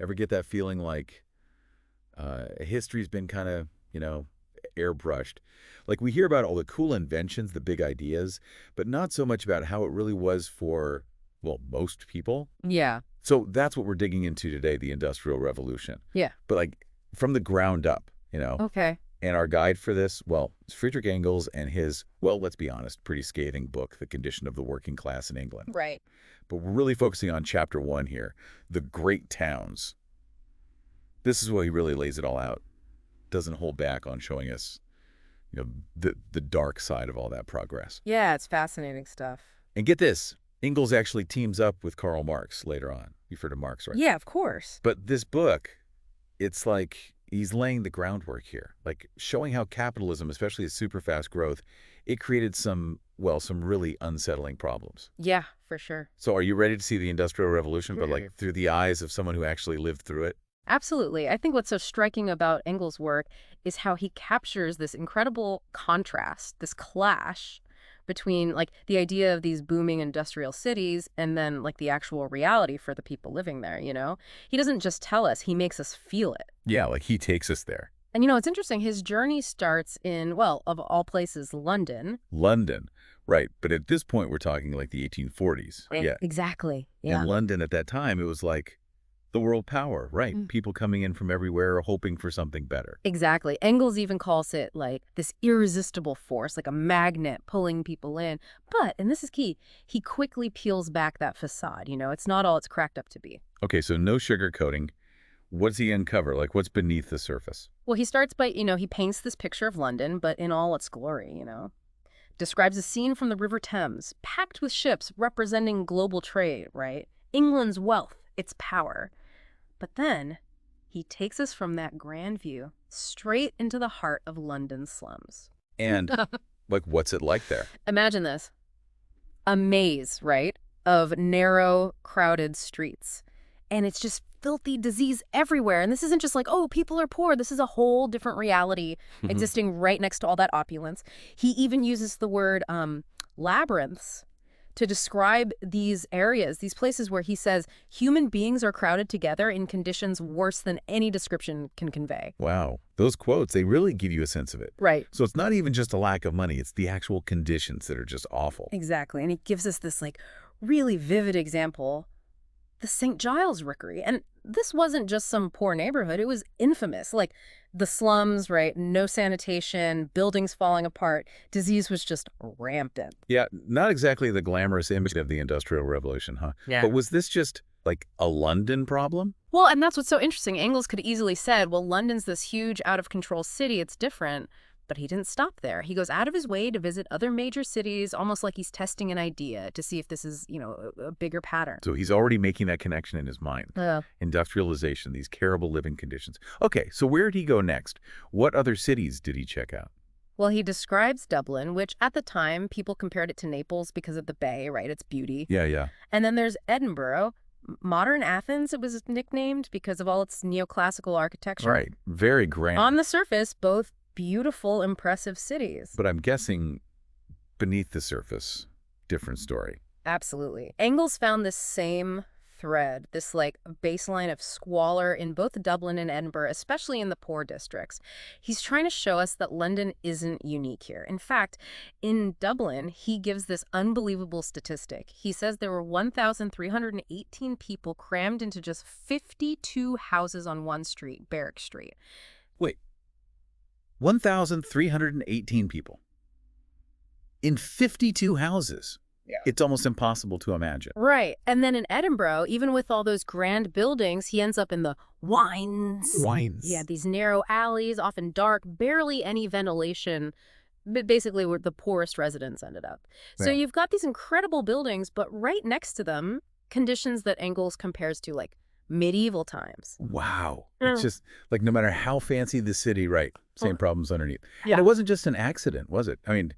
Ever get that feeling like history's been kind of, airbrushed? Like we hear about all the cool inventions, the big ideas, but not so much about how it really was for, well, most people. Yeah. So that's what we're digging into today, the Industrial Revolution. Yeah. But like from the ground up, Okay. And our guide for this, well, it's Friedrich Engels and his, well, let's be honest, pretty scathing book, The Condition of the Working Class in England. Right. But we're really focusing on chapter 1 here, the great towns. This is where he really lays it all out. Doesn't hold back on showing us, the dark side of all that progress. Yeah, it's fascinating stuff. And get this, Engels actually teams up with Karl Marx later on. You've heard of Marx, right? Yeah, of course. But this book, it's like he's laying the groundwork here, like showing how capitalism, especially its super fast growth, it created some really unsettling problems. Yeah, for sure. So are you ready to see the Industrial Revolution, but like through the eyes of someone who actually lived through it? Absolutely. I think what's so striking about Engels' work is how he captures this incredible contrast, this clash between like the idea of these booming industrial cities and then like the actual reality for the people living there, He doesn't just tell us, he makes us feel it. Yeah, like he takes us there. And it's interesting, his journey starts in, well, of all places, London. London, right. But at this point, we're talking like the 1840s. Yeah. Exactly. Yeah. And London at that time, it was like the world power, right? People coming in from everywhere hoping for something better. Exactly. Engels even calls it like this irresistible force, like a magnet pulling people in. But, and this is key, he quickly peels back that facade. It's not all it's cracked up to be. Okay, so no sugarcoating. What does he uncover? Like what's beneath the surface? Well, he starts by, he paints this picture of London, but in all its glory, Describes a scene from the River Thames, packed with ships representing global trade, right? England's wealth, its power. But then he takes us from that grand view straight into the heart of London's slums. And like, what's it like there? Imagine this. A maze, right, of narrow, crowded streets. And it's just filthy disease everywhere. And this isn't just like, oh, people are poor. This is a whole different reality existing right next to all that opulence. He even uses the word labyrinths to describe these areas, these places where he says human beings are crowded together in conditions worse than any description can convey. Wow. Those quotes, they really give you a sense of it. Right. So it's not even just a lack of money. It's the actual conditions that are just awful. Exactly. And he gives us this like really vivid example, the St. Giles Rookery. And this wasn't just some poor neighborhood. It was infamous. Like the slums, right? No sanitation, buildings falling apart. Disease was just rampant. Yeah, not exactly the glamorous image of the Industrial Revolution, huh? Yeah. But was this just like a London problem? Well, and that's what's so interesting. Engels could easily said, well, London's this huge out-of-control city. It's different. But he didn't stop there. He goes out of his way to visit other major cities, almost like he's testing an idea to see if this is, a bigger pattern. So he's already making that connection in his mind. Industrialization, these terrible living conditions. Okay, so where did he go next? What other cities did he check out? Well, he describes Dublin, which at the time people compared it to Naples because of the bay, right? Its beauty. Yeah. And then there's Edinburgh. Modern Athens, it was nicknamed because of all its neoclassical architecture. Right, very grand. On the surface, both beautiful, impressive cities. But I'm guessing beneath the surface, different story. Absolutely. Engels found this same thread, this like baseline of squalor in both Dublin and Edinburgh, especially in the poor districts. He's trying to show us that London isn't unique here. In fact, in Dublin, he gives this unbelievable statistic. He says there were 1,318 people crammed into just 52 houses on one street, Barrack Street. Wait. 1,318 people in 52 houses. Yeah. It's almost impossible to imagine. Right. And then in Edinburgh, even with all those grand buildings, he ends up in the wines. Wines. Yeah, these narrow alleys, often dark, barely any ventilation, but basically where the poorest residents ended up. So you've got these incredible buildings, but right next to them, conditions that Engels compares to like medieval times. Wow. It's just like no matter how fancy the city, right, same problems underneath. Yeah. And it wasn't just an accident, was it? I mean,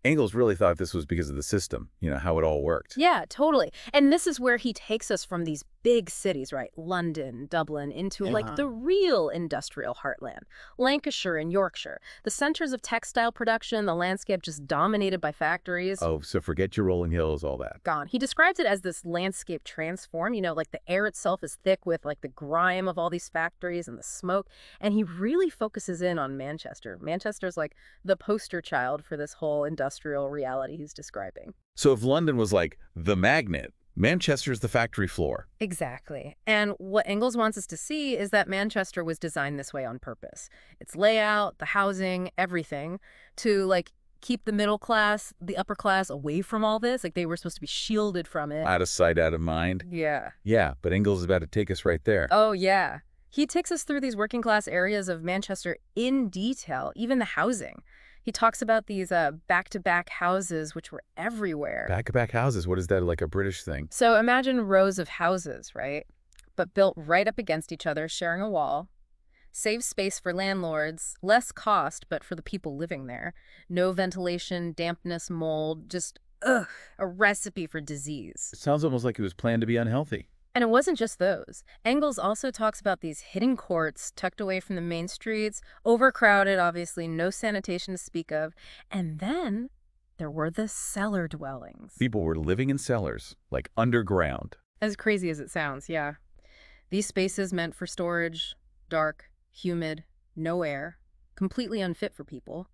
Engels really thought this was because of the system, how it all worked. Yeah, totally. And this is where he takes us from these big cities, right? London, Dublin, into like Yeah. the real industrial heartland. Lancashire and Yorkshire, the centers of textile production, the landscape just dominated by factories. Oh, so forget your rolling hills, all that. Gone. He describes it as this landscape transform, like the air itself is thick with like the grime of all these factories and the smoke. And he really focuses in on Manchester. Manchester's like the poster child for this whole industrial reality he's describing. So if London was like the magnet, Manchester's the factory floor. Exactly. And what Engels wants us to see is that Manchester was designed this way on purpose. Its layout, the housing, everything, to like keep the middle class, the upper class away from all this. Like they were supposed to be shielded from it. Out of sight, out of mind. Yeah. Yeah, but Engels is about to take us right there. Oh, yeah. He takes us through these working class areas of Manchester in detail, even the housing. He talks about these back-to-back houses, which were everywhere. Back-to-back houses, what is that, like a British thing? So imagine rows of houses, right? But built right up against each other, sharing a wall. Save space for landlords, less cost, but for the people living there. No ventilation, dampness, mold, just, a recipe for disease. It sounds almost like it was planned to be unhealthy. And it wasn't just those. Engels also talks about these hidden courts tucked away from the main streets, overcrowded, obviously, no sanitation to speak of. And then there were the cellar dwellings. People were living in cellars, like underground. As crazy as it sounds, yeah. These spaces meant for storage, dark, humid, no air, completely unfit for people.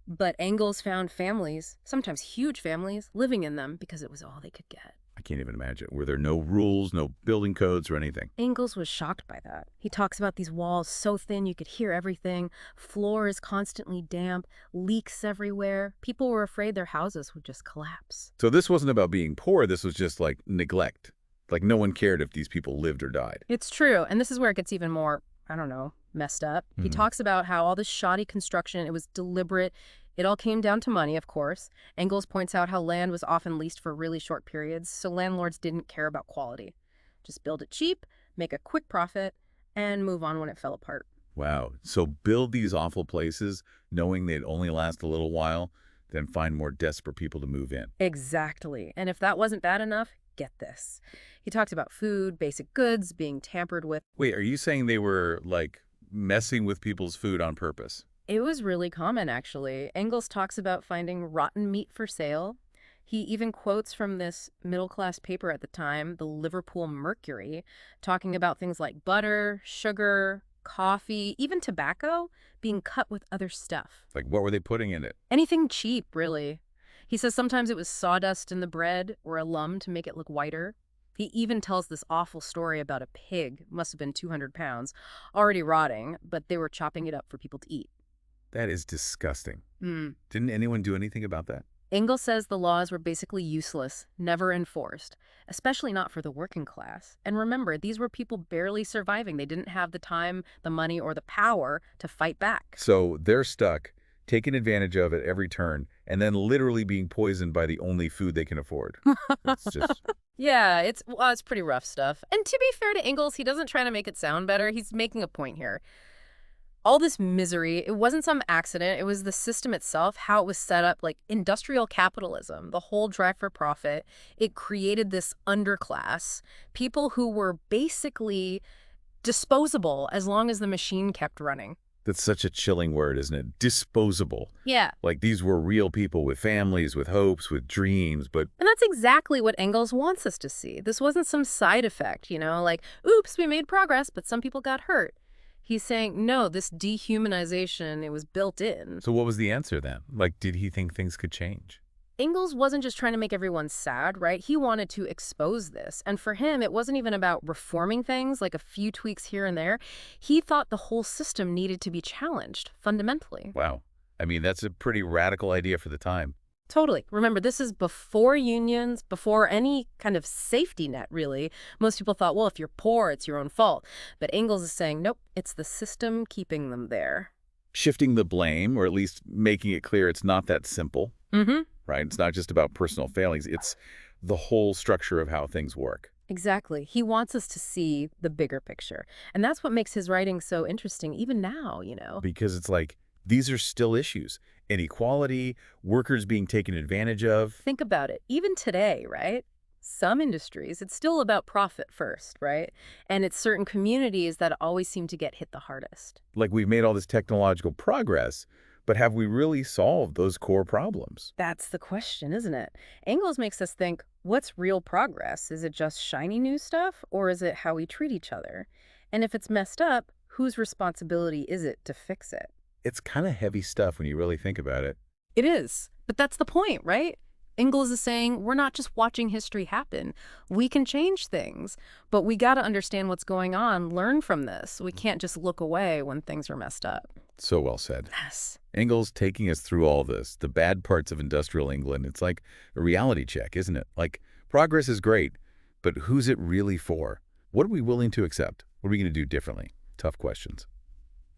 But Engels found families, sometimes huge families, living in them because it was all they could get. I can't even imagine. Were there no rules, no building codes or anything? Engels was shocked by that. He talks about these walls so thin you could hear everything, floors constantly damp, leaks everywhere. People were afraid their houses would just collapse. So this wasn't about being poor, this was just like neglect. Like no one cared if these people lived or died. It's true, and this is where it gets even more, I don't know, messed up. He talks about how all this shoddy construction, it was deliberate. It all came down to money, of course. Engels points out how land was often leased for really short periods, so landlords didn't care about quality. Just build it cheap, make a quick profit, and move on when it fell apart. Wow. So build these awful places knowing they'd only last a little while, then find more desperate people to move in. Exactly. And if that wasn't bad enough, get this. He talked about food, basic goods being tampered with. Wait, are you saying they were, like, messing with people's food on purpose? It was really common, actually. Engels talks about finding rotten meat for sale. He even quotes from this middle-class paper at the time, the Liverpool Mercury, talking about things like butter, sugar, coffee, even tobacco being cut with other stuff. Like, what were they putting in it? Anything cheap, really. He says sometimes it was sawdust in the bread or alum to make it look whiter. He even tells this awful story about a pig, must have been 200 pounds, already rotting, but they were chopping it up for people to eat. That is disgusting. Didn't anyone do anything about that? Engels says the laws were basically useless, never enforced, especially not for the working class. And remember, these were people barely surviving. They didn't have the time, the money, or the power to fight back. So they're stuck, taking advantage of at every turn, and then literally being poisoned by the only food they can afford. It's just... Yeah, it's pretty rough stuff. And to be fair to Engels, he doesn't try to make it sound better. He's making a point here. All this misery, it wasn't some accident. It was the system itself, how it was set up, like industrial capitalism, the whole drive for profit. It created this underclass, people who were basically disposable as long as the machine kept running. That's such a chilling word, isn't it? Disposable. Yeah. Like these were real people with families, with hopes, with dreams, but... And that's exactly what Engels wants us to see. This wasn't some side effect, like, oops, we made progress, but some people got hurt. He's saying, no, this dehumanization, it was built in. So what was the answer then? Like, did he think things could change? Engels wasn't just trying to make everyone sad, right? He wanted to expose this. And for him, it wasn't even about reforming things, like a few tweaks here and there. He thought the whole system needed to be challenged, fundamentally. Wow. I mean, that's a pretty radical idea for the time. Totally. Remember, this is before unions, before any kind of safety net, really. Most people thought, well, if you're poor, it's your own fault. But Engels is saying, nope, it's the system keeping them there. Shifting the blame, or at least making it clear it's not that simple. Right? It's not just about personal failings. It's the whole structure of how things work. Exactly. He wants us to see the bigger picture. And that's what makes his writing so interesting, even now, Because it's like These are still issues. Inequality, workers being taken advantage of. Think about it. Even today, right? Some industries, it's still about profit first, right? And it's certain communities that always seem to get hit the hardest. Like we've made all this technological progress, but have we really solved those core problems? That's the question, isn't it? Engels makes us think, what's real progress? Is it just shiny new stuff, or is it how we treat each other? And if it's messed up, whose responsibility is it to fix it? It's kind of heavy stuff when you really think about it. It is. But that's the point, right? Engels is saying we're not just watching history happen. We can change things, but we got to understand what's going on, learn from this. We can't just look away when things are messed up. So well said. Yes. Engels taking us through all this, the bad parts of industrial England. It's like a reality check, isn't it? Like, progress is great, but who's it really for? What are we willing to accept? What are we going to do differently? Tough questions.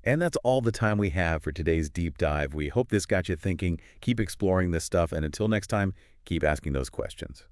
And that's all the time we have for today's deep dive. We hope this got you thinking. Keep exploring this stuff, and until next time, keep asking those questions.